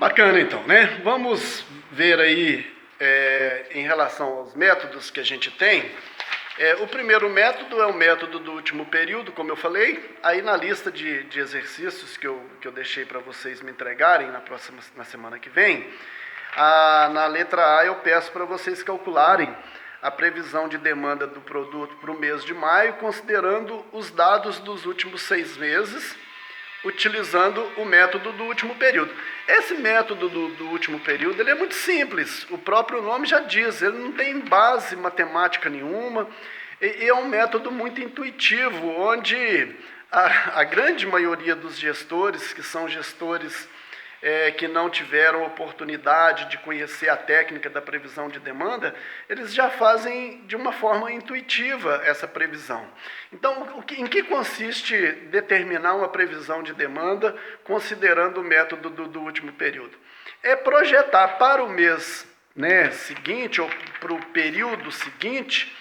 Bacana então, né? Vamos ver aí em relação aos métodos que a gente tem. O primeiro método é o método do último período, como eu falei. Aí na lista de exercícios que eu deixei para vocês me entregarem na semana que vem, na letra A eu peço para vocês calcularem a previsão de demanda do produto para o mês de maio, considerando os dados dos últimos 6 meses, utilizando o método do último período. Esse método do último período ele é muito simples, o próprio nome já diz, ele não tem base matemática nenhuma, e é um método muito intuitivo, onde a grande maioria dos gestores, que são gestores que não tiveram oportunidade de conhecer a técnica da previsão de demanda, eles já fazem de uma forma intuitiva essa previsão. Então, em que consiste determinar uma previsão de demanda considerando o método do último período? É projetar para o mês seguinte ou para o período seguinte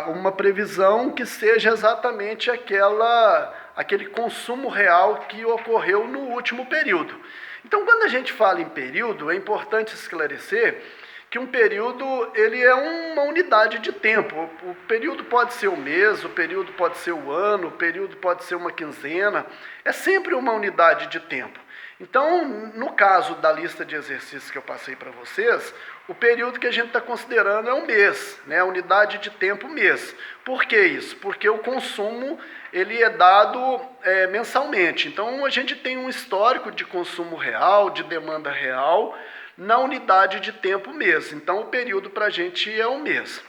uma previsão que seja exatamente aquele consumo real que ocorreu no último período. Então, quando a gente fala em período, é importante esclarecer que um período ele é uma unidade de tempo. O período pode ser o mês, o período pode ser o ano, o período pode ser uma quinzena, é sempre uma unidade de tempo. Então, no caso da lista de exercícios que eu passei para vocês, o período que a gente está considerando é um mês, a unidade de tempo mês. Por que isso? Porque o consumo ele é dado mensalmente. Então, a gente tem um histórico de consumo real, de demanda real, na unidade de tempo mês. Então, o período para a gente é um mês.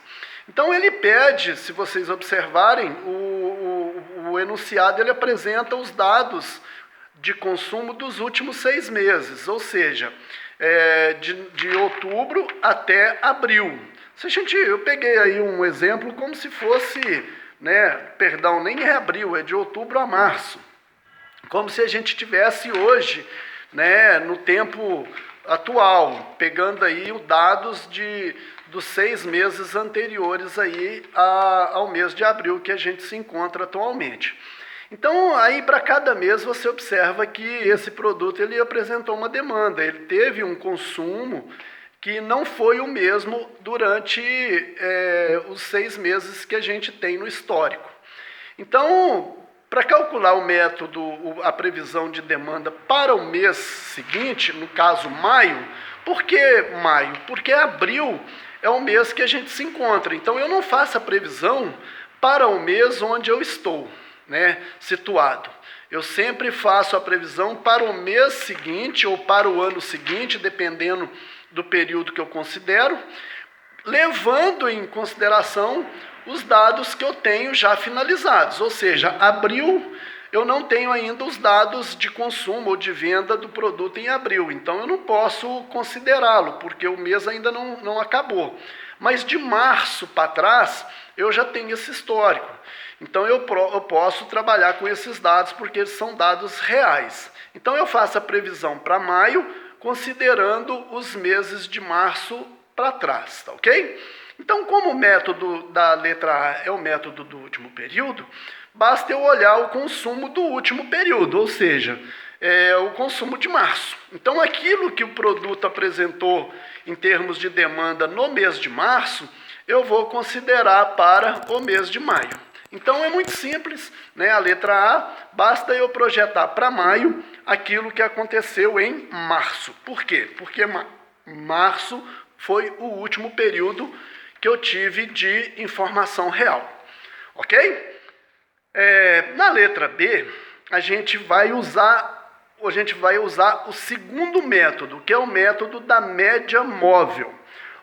Então, ele pede, se vocês observarem, o enunciado ele apresenta os dados de consumo dos últimos 6 meses, ou seja, de outubro até abril. Eu peguei aí um exemplo como se fosse, nem é abril, é de outubro a março. Como se a gente tivesse hoje, no tempo atual, pegando aí os dados dos 6 meses anteriores aí ao mês de abril que a gente se encontra atualmente. Então, aí para cada mês você observa que esse produto ele apresentou uma demanda, ele teve um consumo que não foi o mesmo durante os 6 meses que a gente tem no histórico. Então, para calcular o método, a previsão de demanda para o mês seguinte, no caso maio, por que maio? Porque abril é o mês que a gente se encontra, então eu não faço a previsão para o mês onde eu estou situado. Eu sempre faço a previsão para o mês seguinte ou para o ano seguinte, dependendo do período que eu considero, levando em consideração os dados que eu tenho já finalizados. Ou seja, abril eu não tenho ainda os dados de consumo ou de venda do produto em abril, então eu não posso considerá-lo, porque o mês ainda não acabou. Mas de março para trás, eu já tenho esse histórico. Então eu posso trabalhar com esses dados, porque eles são dados reais. Então eu faço a previsão para maio, considerando os meses de março para trás, tá ok? Então, como o método da letra A é o método do último período, basta eu olhar o consumo do último período, ou seja, o consumo de março. Então, aquilo que o produto apresentou em termos de demanda no mês de março, eu vou considerar para o mês de maio. Então, é muito simples, a letra A, basta eu projetar para maio aquilo que aconteceu em março. Por quê? Porque março foi o último período que eu tive de informação real, ok? Na letra B, a gente vai usar o segundo método, que é o método da média móvel.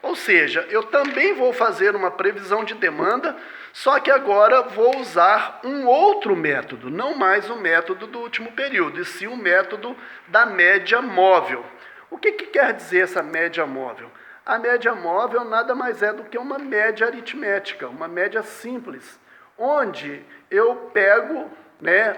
Ou seja, eu também vou fazer uma previsão de demanda, só que agora vou usar um outro método, não mais o método do último período, e sim o método da média móvel. O que quer dizer essa média móvel? A média móvel nada mais é do que uma média aritmética, uma média simples, onde eu pego,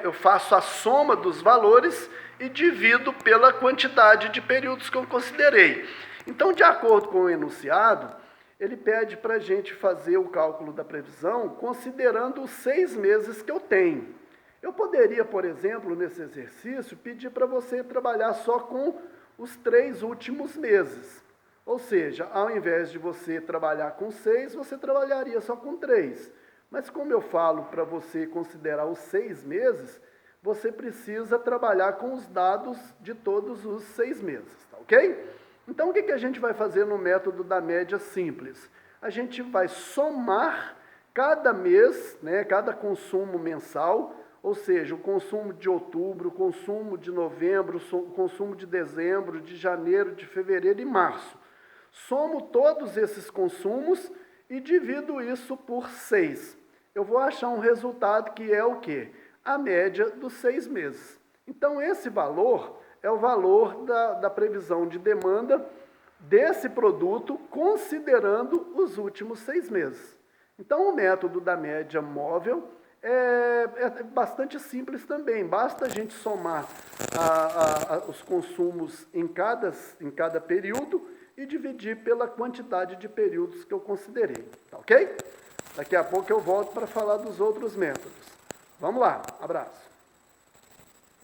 eu faço a soma dos valores e divido pela quantidade de períodos que eu considerei. Então, de acordo com o enunciado, ele pede para a gente fazer o cálculo da previsão considerando os 6 meses que eu tenho. Eu poderia, por exemplo, nesse exercício, pedir para você trabalhar só com os 3 últimos meses. Ou seja, ao invés de você trabalhar com 6, você trabalharia só com 3. Mas como eu falo para você considerar os 6 meses, você precisa trabalhar com os dados de todos os 6 meses, tá ok? Então, o que a gente vai fazer no método da média simples? A gente vai somar cada mês, né, cada consumo mensal, ou seja, o consumo de outubro, o consumo de novembro, o consumo de dezembro, de janeiro, de fevereiro e março. Somo todos esses consumos e divido isso por 6. Eu vou achar um resultado que é o quê? A média dos 6 meses. Então, esse valor é o valor da previsão de demanda desse produto, considerando os últimos 6 meses. Então, o método da média móvel é bastante simples também. Basta a gente somar os consumos em cada período e dividir pela quantidade de períodos que eu considerei. Tá ok? Daqui a pouco eu volto para falar dos outros métodos. Vamos lá, abraço.